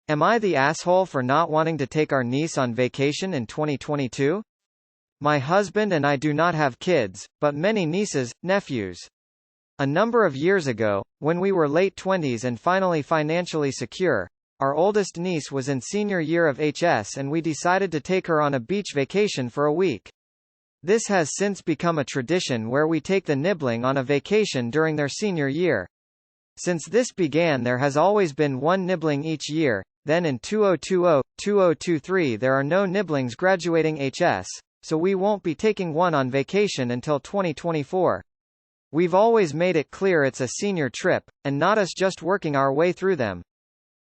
Am I the asshole for not wanting to take our niece on vacation in 2022? My husband and I do not have kids, but many nieces, nephews. A number of years ago, when we were late 20s and finally financially secure, our oldest niece was in senior year of HS and we decided to take her on a beach vacation for a week. This has since become a tradition where we take the nibling on a vacation during their senior year. Since this began, there has always been one nibbling each year. Then in 2020-2023 there are no nibblings graduating HS, so we won't be taking one on vacation until 2024. We've always made it clear it's a senior trip, and not us just working our way through them.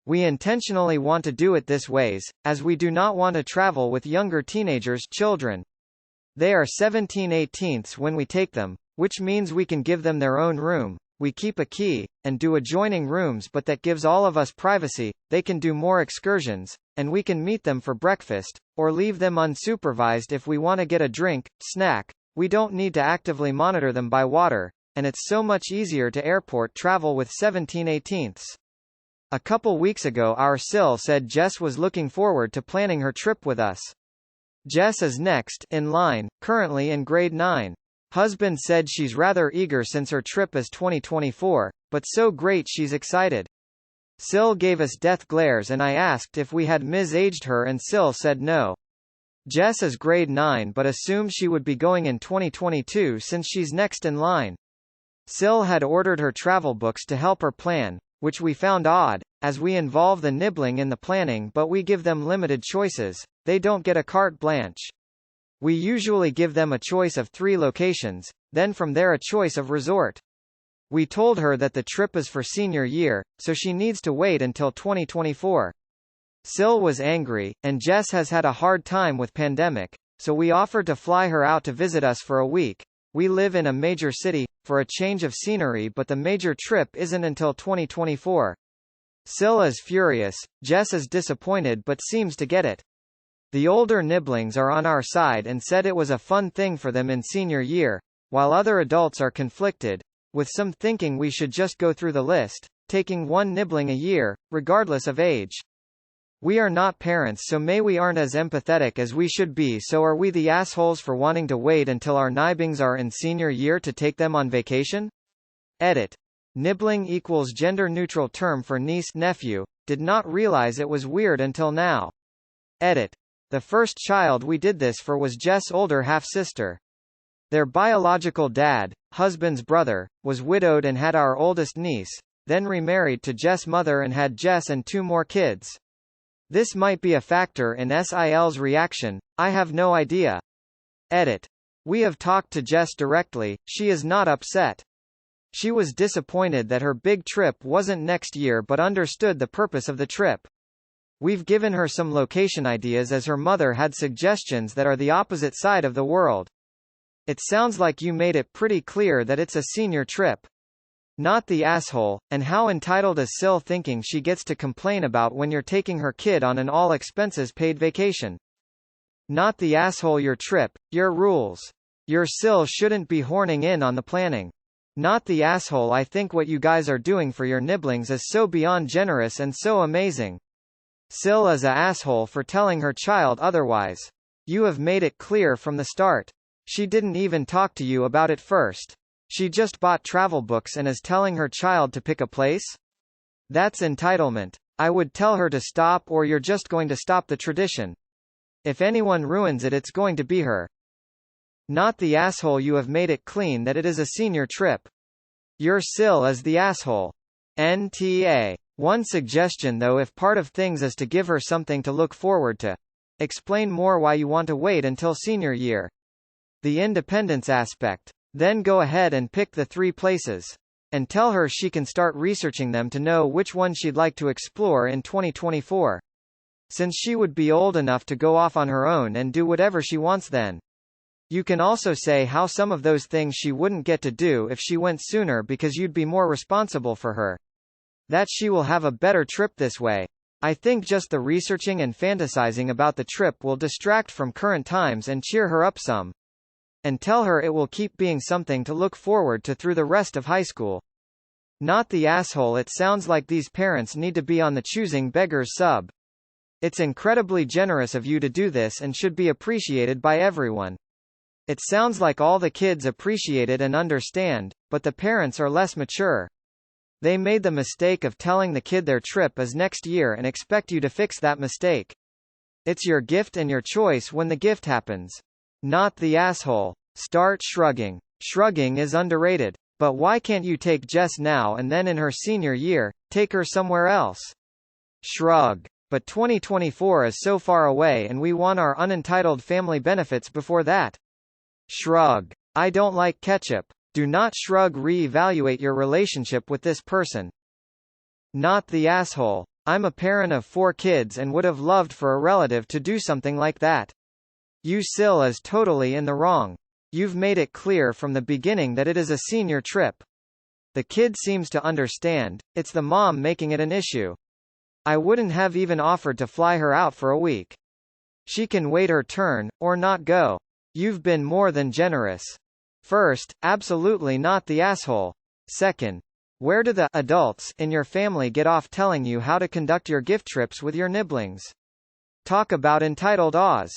We intentionally want to do it this ways, as we do not want to travel with younger teenagers children. They are 17/18 when we take them, which means we can give them their own room. We keep a key, and do adjoining rooms, but that gives all of us privacy. They can do more excursions, and we can meet them for breakfast, or leave them unsupervised if we want to get a drink, snack. We don't need to actively monitor them by water, and it's so much easier to airport travel with 17/18. A couple weeks ago our Sil said Jess was looking forward to planning her trip with us. Jess is next in line, currently in grade 9. Husband said she's rather eager since her trip is 2024, but so great she's excited. Sil gave us death glares and I asked if we had misaged her and Sil said no. Jess is grade 9 but assumed she would be going in 2022 since she's next in line. Sil had ordered her travel books to help her plan, which we found odd, as we involve the nibbling in the planning but we give them limited choices. They don't get a carte blanche. We usually give them a choice of 3 locations, then from there a choice of resort. We told her that the trip is for senior year, so she needs to wait until 2024. Sil was angry, and Jess has had a hard time with pandemic, so we offered to fly her out to visit us for a week. We live in a major city, for a change of scenery, but the major trip isn't until 2024. Sil is furious, Jess is disappointed but seems to get it. The older nibblings are on our side and said it was a fun thing for them in senior year, while other adults are conflicted, with some thinking we should just go through the list, taking one nibbling a year, regardless of age. We are not parents, so maybe we aren't as empathetic as we should be. So are we the assholes for wanting to wait until our niblings are in senior year to take them on vacation? Edit. Nibbling equals gender-neutral term for niece nephew, did not realize it was weird until now. Edit. The first child we did this for was Jess' older half-sister. Their biological dad, husband's brother, was widowed and had our oldest niece, then remarried to Jess' mother and had Jess and 2 more kids. This might be a factor in Sil's reaction, I have no idea. Edit. We have talked to Jess directly, she is not upset. She was disappointed that her big trip wasn't next year but understood the purpose of the trip. We've given her some location ideas as her mother had suggestions that are the opposite side of the world. It sounds like you made it pretty clear that it's a senior trip. Not the asshole, and how entitled is Sil thinking she gets to complain about when you're taking her kid on an all-expenses-paid vacation? Not the asshole your trip, your rules. Your Sil shouldn't be horning in on the planning. Not the asshole I think what you guys are doing for your nibblings is so beyond generous and so amazing. Sil is a asshole for telling her child otherwise. You have made it clear from the start. She didn't even talk to you about it first. She just bought travel books and is telling her child to pick a place? That's entitlement. I would tell her to stop, or you're just going to stop the tradition. If anyone ruins it, it's going to be her. Not the asshole you have made it clean that it is a senior trip. Your Sil is the asshole. NTA. One suggestion though, if part of things is to give her something to look forward to. Explain more why you want to wait until senior year. The independence aspect. Then go ahead and pick the 3 places. And tell her she can start researching them to know which one she'd like to explore in 2024. Since she would be old enough to go off on her own and do whatever she wants then. You can also say how some of those things she wouldn't get to do if she went sooner because you'd be more responsible for her. That she will have a better trip this way. I think just the researching and fantasizing about the trip will distract from current times and cheer her up some. And tell her it will keep being something to look forward to through the rest of high school. Not the asshole. It sounds like these parents need to be on the choosing beggars sub. It's incredibly generous of you to do this and should be appreciated by everyone. It sounds like all the kids appreciate it and understand, but the parents are less mature. They made the mistake of telling the kid their trip is next year and expect you to fix that mistake. It's your gift and your choice when the gift happens. Not the asshole. Start shrugging. Shrugging is underrated. But why can't you take Jess now and then in her senior year, take her somewhere else? Shrug. But 2024 is so far away and we want our unentitled family benefits before that. Shrug. I don't like ketchup. Do not shrug. Re-evaluate your relationship with this person. Not the asshole. I'm a parent of 4 kids and would have loved for a relative to do something like that. You Sil is totally in the wrong. You've made it clear from the beginning that it is a senior trip. The kid seems to understand, it's the mom making it an issue. I wouldn't have even offered to fly her out for a week. She can wait her turn, or not go. You've been more than generous. First, absolutely not the asshole. Second, where do the adults in your family get off telling you how to conduct your gift trips with your nibblings? Talk about entitled Oz.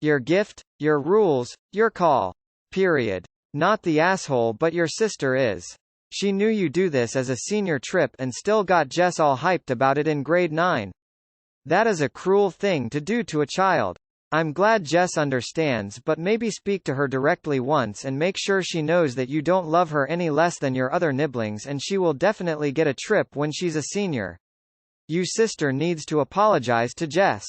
Your gift, your rules, your call. Period. Not the asshole, but your sister is. She knew you do this as a senior trip and still got Jess all hyped about it in grade 9. That is a cruel thing to do to a child. I'm glad Jess understands, but maybe speak to her directly once and make sure she knows that you don't love her any less than your other nibblings, and she will definitely get a trip when she's a senior. You sister needs to apologize to Jess.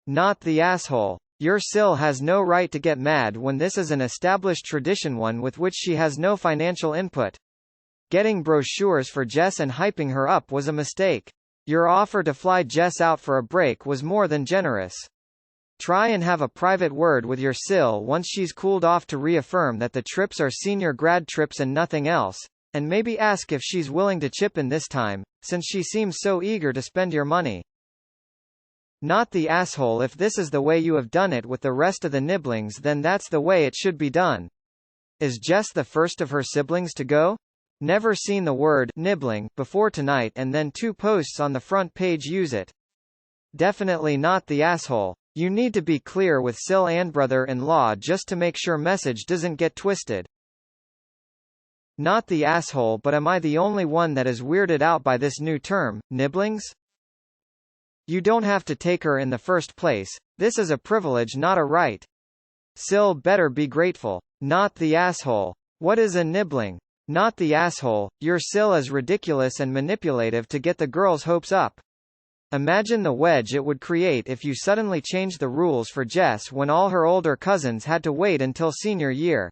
Not the asshole. Your Sil has no right to get mad when this is an established tradition, one with which she has no financial input. Getting brochures for Jess and hyping her up was a mistake. Your offer to fly Jess out for a break was more than generous. Try and have a private word with your Sil once she's cooled off to reaffirm that the trips are senior grad trips and nothing else, and maybe ask if she's willing to chip in this time, since she seems so eager to spend your money. Not the asshole. If this is the way you have done it with the rest of the nibblings, then that's the way it should be done. Is Jess the first of her siblings to go? Never seen the word nibbling before tonight, and then 2 posts on the front page use it. Definitely not the asshole. You need to be clear with Sil and brother-in-law just to make sure message doesn't get twisted. Not the asshole, but am I the only one that is weirded out by this new term, nibblings? You don't have to take her in the first place. This is a privilege, not a right. Sil better be grateful. Not the asshole. What is a nibbling? Not the asshole. Your Sil is ridiculous and manipulative to get the girls' hopes up. Imagine the wedge it would create if you suddenly changed the rules for Jess when all her older cousins had to wait until senior year.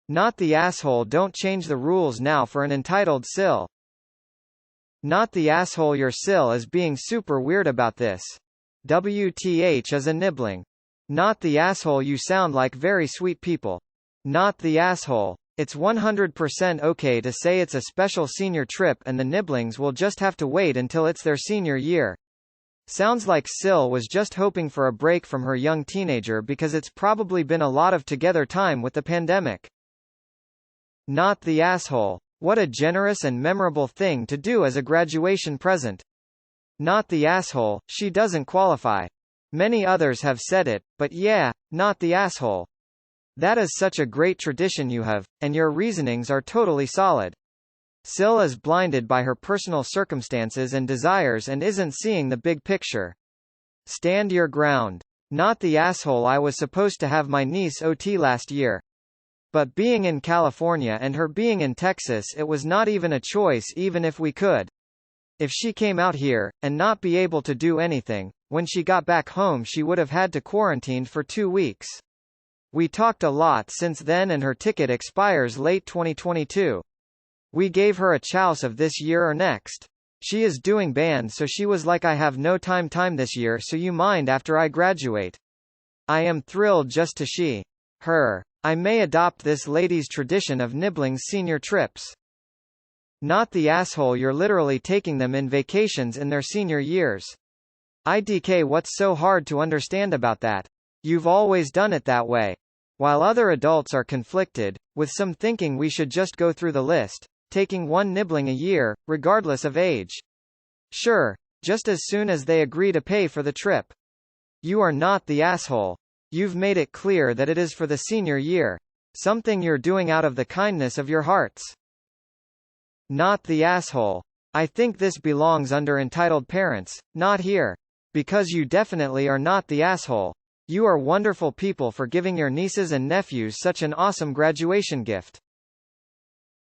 Not the asshole. Don't change the rules now for an entitled Sil. Not the asshole. Your Sil is being super weird about this. WTH is a nibbling. Not the asshole. You sound like very sweet people. Not the asshole. It's 100% okay to say it's a special senior trip and the nibblings will just have to wait until it's their senior year. Sounds like Sil was just hoping for a break from her young teenager because it's probably been a lot of together time with the pandemic. Not the asshole. What a generous and memorable thing to do as a graduation present. Not the asshole. She doesn't qualify. Many others have said it, but yeah, not the asshole. That is such a great tradition you have, and your reasonings are totally solid. Sil is blinded by her personal circumstances and desires and isn't seeing the big picture. Stand your ground. Not the asshole. I was supposed to have my niece OT last year. But being in California and her being in Texas, it was not even a choice even if we could. If she came out here, and not be able to do anything, when she got back home she would have had to quarantine for 2 weeks. We talked a lot since then and her ticket expires late 2022. We gave her a choice of this year or next. She is doing band, so she was like, I have no time this year, so you mind after I graduate. I am thrilled just to her. I may adopt this lady's tradition of nibblings senior trips. Not the asshole. You're literally taking them in vacations in their senior years. IDK. What's so hard to understand about that? You've always done it that way. While other adults are conflicted, with some thinking we should just go through the list, taking one nibbling a year, regardless of age. Sure, just as soon as they agree to pay for the trip. You are not the asshole. You've made it clear that it is for the senior year. Something you're doing out of the kindness of your hearts. Not the asshole. I think this belongs under entitled parents, not here. Because you definitely are not the asshole. You are wonderful people for giving your nieces and nephews such an awesome graduation gift.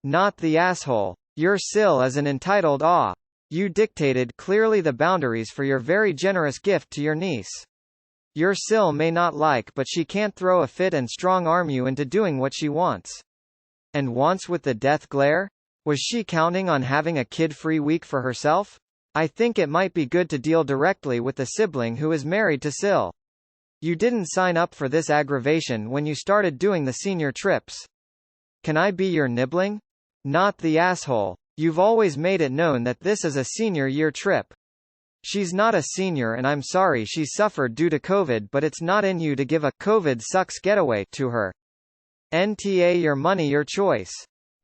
Not the asshole. Your Sil is an entitled aw. You dictated clearly the boundaries for your very generous gift to your niece. Your Sil may not like, but she can't throw a fit and strong-arm you into doing what she wants. And wants with the death glare? Was she counting on having a kid-free week for herself? I think it might be good to deal directly with the sibling who is married to Sil. You didn't sign up for this aggravation when you started doing the senior trips. Can I be your nibbling? Not the asshole. You've always made it known that this is a senior year trip. She's not a senior and I'm sorry she suffered due to COVID, but it's not in you to give a COVID sucks getaway to her. NTA, your money, your choice.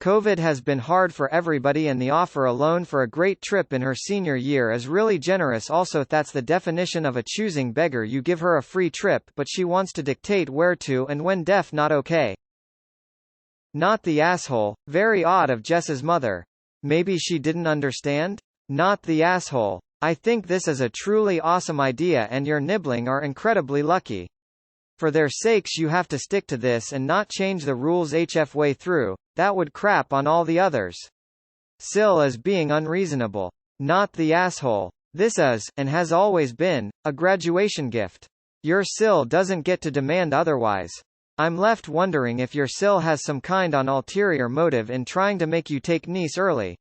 COVID has been hard for everybody and the offer alone for a great trip in her senior year is really generous. Also, that's the definition of a choosing beggar. You give her a free trip, but she wants to dictate where to and when. Def not okay. Not the asshole. Very odd of Jess's mother. Maybe she didn't understand? Not the asshole. I think this is a truly awesome idea and your nibbling are incredibly lucky. For their sakes you have to stick to this and not change the rules HF way through. That would crap on all the others. Sil is being unreasonable. Not the asshole. This is, and has always been, a graduation gift. Your Sil doesn't get to demand otherwise. I'm left wondering if your Sil has some kind of ulterior motive in trying to make you take niece early.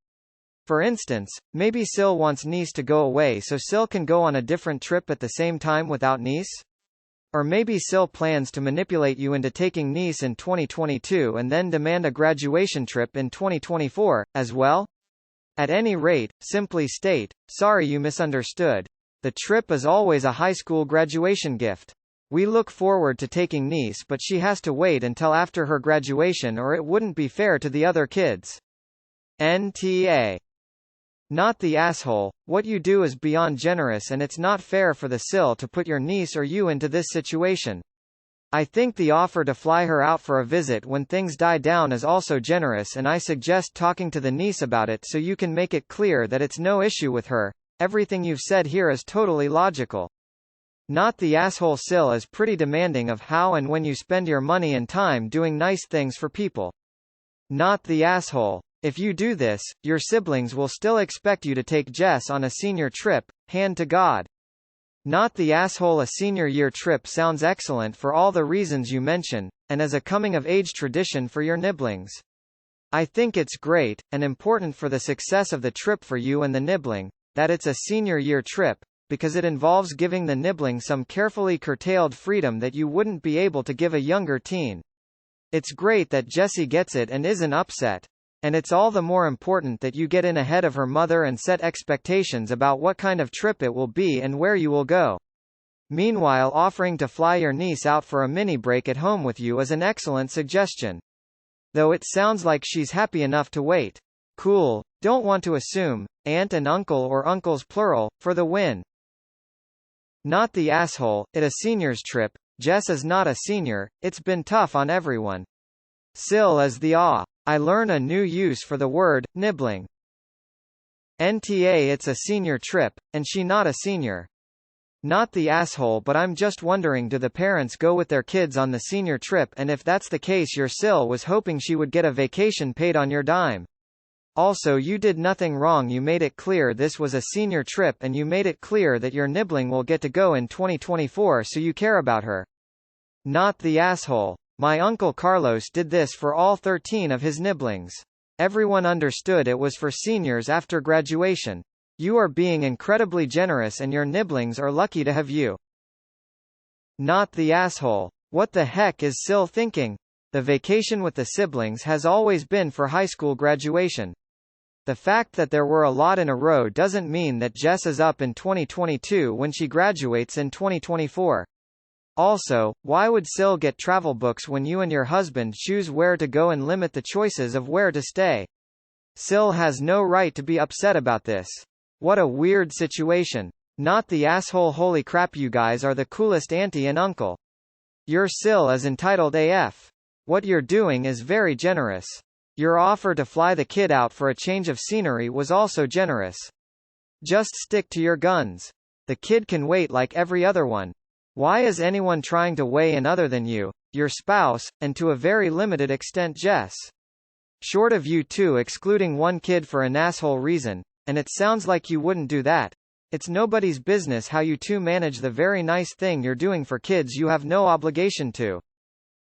For instance, maybe Sil wants niece to go away so Sil can go on a different trip at the same time without niece? Or maybe Sil plans to manipulate you into taking niece in 2022 and then demand a graduation trip in 2024, as well? At any rate, simply state, sorry you misunderstood. The trip is always a high school graduation gift. We look forward to taking niece, but she has to wait until after her graduation or it wouldn't be fair to the other kids. NTA. Not the asshole. What you do is beyond generous and it's not fair for the Sil to put your niece or you into this situation. I think the offer to fly her out for a visit when things die down is also generous, and I suggest talking to the niece about it so you can make it clear that it's no issue with her. Everything you've said here is totally logical. Not the asshole. Sil is pretty demanding of how and when you spend your money and time doing nice things for people. Not the asshole. If you do this, your siblings will still expect you to take Jess on a senior trip, hand to God. Not the asshole. A senior year trip sounds excellent for all the reasons you mention, and as a coming-of-age tradition for your nibblings. I think it's great, and important for the success of the trip for you and the nibbling, that it's a senior year trip, because it involves giving the nibbling some carefully curtailed freedom that you wouldn't be able to give a younger teen. It's great that Jessie gets it and isn't upset. And it's all the more important that you get in ahead of her mother and set expectations about what kind of trip it will be and where you will go. Meanwhile, offering to fly your niece out for a mini break at home with you is an excellent suggestion. Though it sounds like she's happy enough to wait. Cool. Don't want to assume. Aunt and uncle, or uncles plural, for the win. Not the asshole. At a senior's trip, Jess is not a senior. It's been tough on everyone. Sil is the aw. I learn a new use for the word, nibbling. NTA. It's a senior trip, and she not a senior. Not the asshole, but I'm just wondering, do the parents go with their kids on the senior trip, and if that's the case your Sil was hoping she would get a vacation paid on your dime. Also, you did nothing wrong. You made it clear this was a senior trip and you made it clear that your nibbling will get to go in 2024, so you care about her. Not the asshole. My uncle Carlos did this for all 13 of his nibblings. Everyone understood it was for seniors after graduation. You are being incredibly generous and your nibblings are lucky to have you. Not the asshole. What the heck is Sil thinking? The vacation with the siblings has always been for high school graduation. The fact that there were a lot in a row doesn't mean that Jess is up in 2022 when she graduates in 2024. Also, why would Sil get travel books when you and your husband choose where to go and limit the choices of where to stay? Sil has no right to be upset about this. What a weird situation. Not the asshole. Holy crap, you guys are the coolest auntie and uncle. Your Sil is entitled AF. What you're doing is very generous. Your offer to fly the kid out for a change of scenery was also generous. Just stick to your guns. The kid can wait like every other one. Why is anyone trying to weigh in other than you, your spouse, and to a very limited extent Jess? Short of you two excluding one kid for an asshole reason, and it sounds like you wouldn't do that. It's nobody's business how you two manage the very nice thing you're doing for kids you have no obligation to.